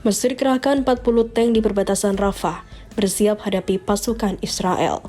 Mesir kerahkan 40 tank di perbatasan Rafah, bersiap hadapi pasukan Israel.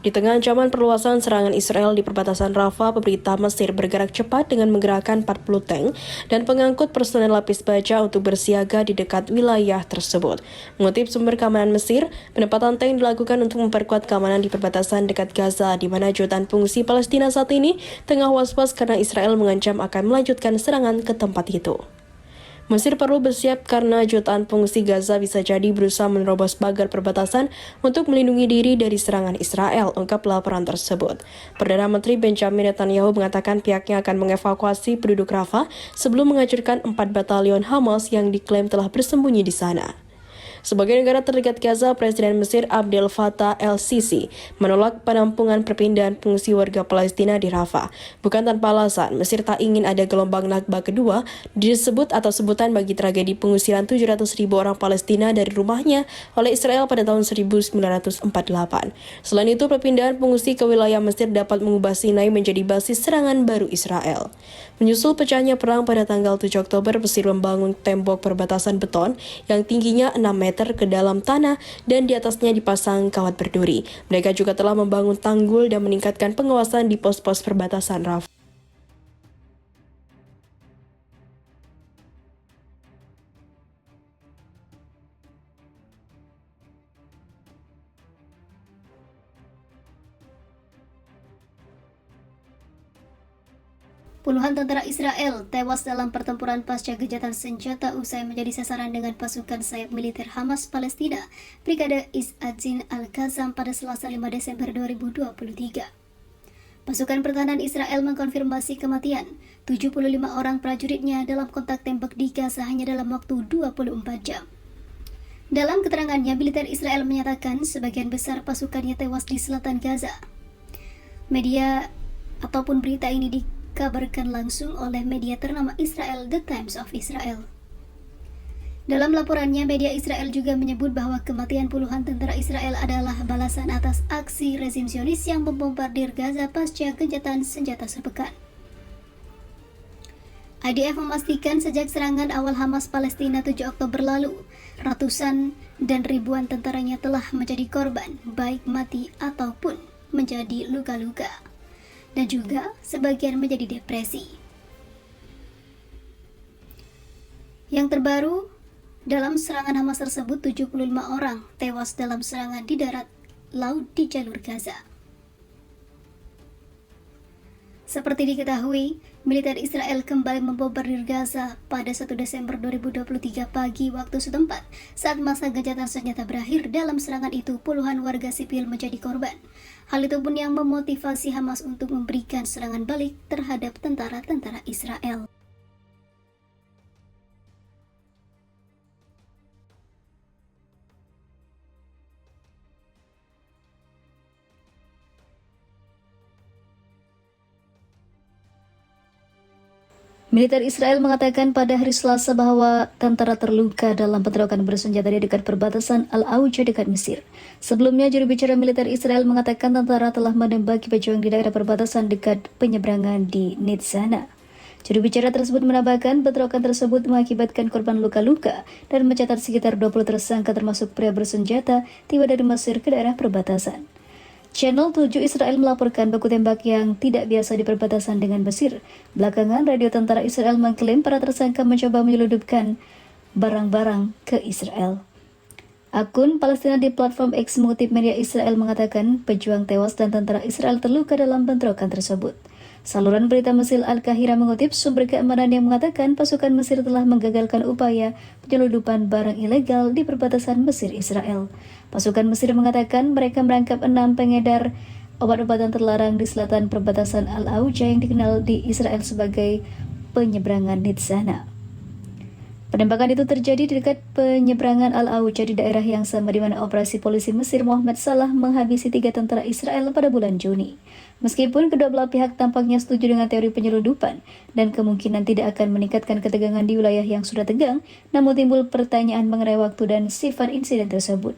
Di tengah ancaman perluasan serangan Israel di perbatasan Rafah, pemerintah Mesir bergerak cepat dengan menggerakkan 40 tank dan pengangkut personel lapis baja untuk bersiaga di dekat wilayah tersebut. Mengutip sumber keamanan Mesir, penempatan tank dilakukan untuk memperkuat keamanan di perbatasan dekat Gaza, di mana jutaan pengungsi Palestina saat ini tengah was-was karena Israel mengancam akan melanjutkan serangan ke tempat itu. Mesir perlu bersiap karena jutaan pengungsi Gaza bisa jadi berusaha menerobos pagar perbatasan untuk melindungi diri dari serangan Israel, ungkap laporan tersebut. Perdana Menteri Benjamin Netanyahu mengatakan pihaknya akan mengevakuasi penduduk Rafah sebelum menghancurkan 4 batalion Hamas yang diklaim telah bersembunyi di sana. Sebagai negara terdekat Gaza, Presiden Mesir Abdel Fattah el-Sisi menolak penampungan perpindahan pengungsi warga Palestina di Rafah. Bukan tanpa alasan, Mesir tak ingin ada gelombang Nakba kedua disebut atau sebutan bagi tragedi pengusiran 700.000 orang Palestina dari rumahnya oleh Israel pada tahun 1948. Selain itu, perpindahan pengungsi ke wilayah Mesir dapat mengubah Sinai menjadi basis serangan baru Israel. Menyusul pecahnya perang pada tanggal 7 Oktober, Mesir membangun tembok perbatasan beton yang tingginya 6 meter ke dalam tanah dan di atasnya dipasang kawat berduri. Mereka juga telah membangun tanggul dan meningkatkan pengawasan di pos-pos perbatasan Rafah. Puluhan tentara Israel tewas dalam pertempuran pasca gencatan senjata usai menjadi sasaran dengan pasukan sayap militer Hamas Palestina, Brigade Izz-ad-Din al-Qassam pada Selasa 5 Desember 2023. Pasukan pertahanan Israel mengkonfirmasi kematian 75 orang prajuritnya dalam kontak tembak di Gaza hanya dalam waktu 24 jam. Dalam keterangannya, militer Israel menyatakan sebagian besar pasukannya tewas di selatan Gaza. Media ataupun berita ini dikabarkan langsung oleh media ternama Israel, The Times of Israel. Dalam laporannya, media Israel juga menyebut bahwa kematian puluhan tentara Israel adalah balasan atas aksi rezim Zionis yang membombardir Gaza pasca gencatan senjata sepekan. IDF memastikan sejak serangan awal Hamas Palestina 7 Oktober lalu, ratusan dan ribuan tentaranya telah menjadi korban, baik mati ataupun menjadi luka-luka, dan juga sebagian menjadi depresi. Yang terbaru, dalam serangan Hamas tersebut 75 orang tewas dalam serangan di darat laut di jalur Gaza. Seperti diketahui, militer Israel kembali membombardir Gaza pada 1 Desember 2023 pagi waktu setempat. Saat masa gencatan senjata berakhir, dalam serangan itu puluhan warga sipil menjadi korban. Hal itu pun yang memotivasi Hamas untuk memberikan serangan balik terhadap tentara-tentara Israel. Militer Israel mengatakan pada hari Selasa bahwa tentara terluka dalam bentrokan bersenjata di dekat perbatasan Al-Auja dekat Mesir. Sebelumnya, juru bicara militer Israel mengatakan tentara telah menembaki pejuang di daerah perbatasan dekat penyeberangan di Nitzana. Juru bicara tersebut menambahkan bentrokan tersebut mengakibatkan korban luka-luka dan mencatat sekitar 20 tersangka termasuk pria bersenjata tiba dari Mesir ke daerah perbatasan. Channel 7 Israel melaporkan baku tembak yang tidak biasa di perbatasan dengan Mesir. Belakangan, radio tentara Israel mengklaim para tersangka mencoba menyelundupkan barang-barang ke Israel. Akun Palestina di platform X mengutip media Israel mengatakan pejuang tewas dan tentara Israel terluka dalam bentrokan tersebut. Saluran berita Mesir Al-Qahira mengutip sumber keamanan yang mengatakan pasukan Mesir telah menggagalkan upaya penyelundupan barang ilegal di perbatasan Mesir-Israel. Pasukan Mesir mengatakan mereka merangkap 6 pengedar obat-obatan terlarang di selatan perbatasan Al-Auja yang dikenal di Israel sebagai penyeberangan Nitzana. Penembakan itu terjadi di dekat penyeberangan Al-Auja di daerah yang sama di mana operasi polisi Mesir Muhammad Salah menghabisi 3 tentara Israel pada bulan Juni. Meskipun kedua belah pihak tampaknya setuju dengan teori penyelundupan dan kemungkinan tidak akan meningkatkan ketegangan di wilayah yang sudah tegang, namun timbul pertanyaan mengenai waktu dan sifat insiden tersebut.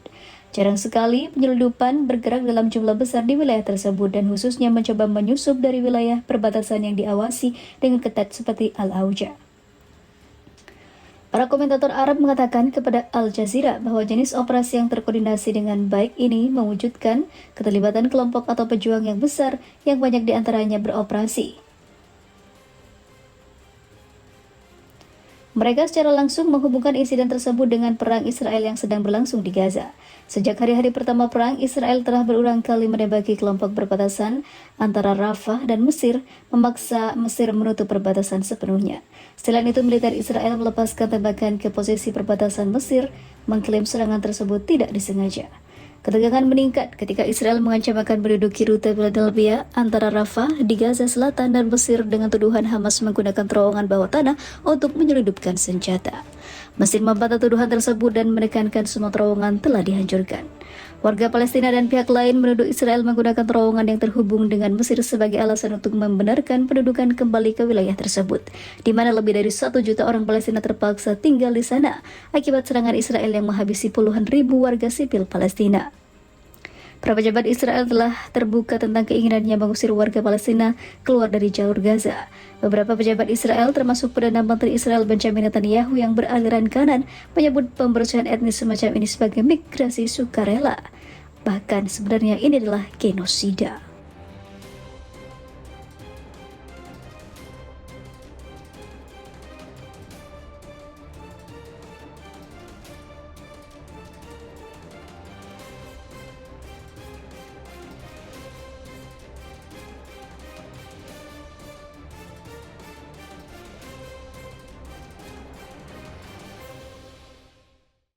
Jarang sekali penyelundupan bergerak dalam jumlah besar di wilayah tersebut dan khususnya mencoba menyusup dari wilayah perbatasan yang diawasi dengan ketat seperti Al-Auja. Para komentator Arab mengatakan kepada Al Jazeera bahwa jenis operasi yang terkoordinasi dengan baik ini mewujudkan keterlibatan kelompok atau pejuang yang besar yang banyak diantaranya beroperasi. Mereka secara langsung menghubungkan insiden tersebut dengan perang Israel yang sedang berlangsung di Gaza. Sejak hari-hari pertama perang, Israel telah berulang kali menembaki kelompok perbatasan antara Rafah dan Mesir, memaksa Mesir menutup perbatasan sepenuhnya. Selain itu, militer Israel melepaskan tembakan ke posisi perbatasan Mesir, mengklaim serangan tersebut tidak disengaja. Ketegangan meningkat ketika Israel mengancam akan menduduki rute Philadelphia antara Rafah di Gaza Selatan dan Mesir dengan tuduhan Hamas menggunakan terowongan bawah tanah untuk menyelundupkan senjata. Mesir membantah tuduhan tersebut dan menekankan semua terowongan telah dihancurkan. Warga Palestina dan pihak lain menuduh Israel menggunakan terowongan yang terhubung dengan Mesir sebagai alasan untuk membenarkan pendudukan kembali ke wilayah tersebut, di mana lebih dari 1 juta orang Palestina terpaksa tinggal di sana akibat serangan Israel yang menghabisi puluhan ribu warga sipil Palestina. Para pejabat Israel telah terbuka tentang keinginannya mengusir warga Palestina keluar dari jalur Gaza. Beberapa pejabat Israel termasuk Perdana Menteri Israel Benjamin Netanyahu yang beraliran kanan menyebut pembersihan etnis semacam ini sebagai migrasi sukarela. Bahkan sebenarnya ini adalah genosida.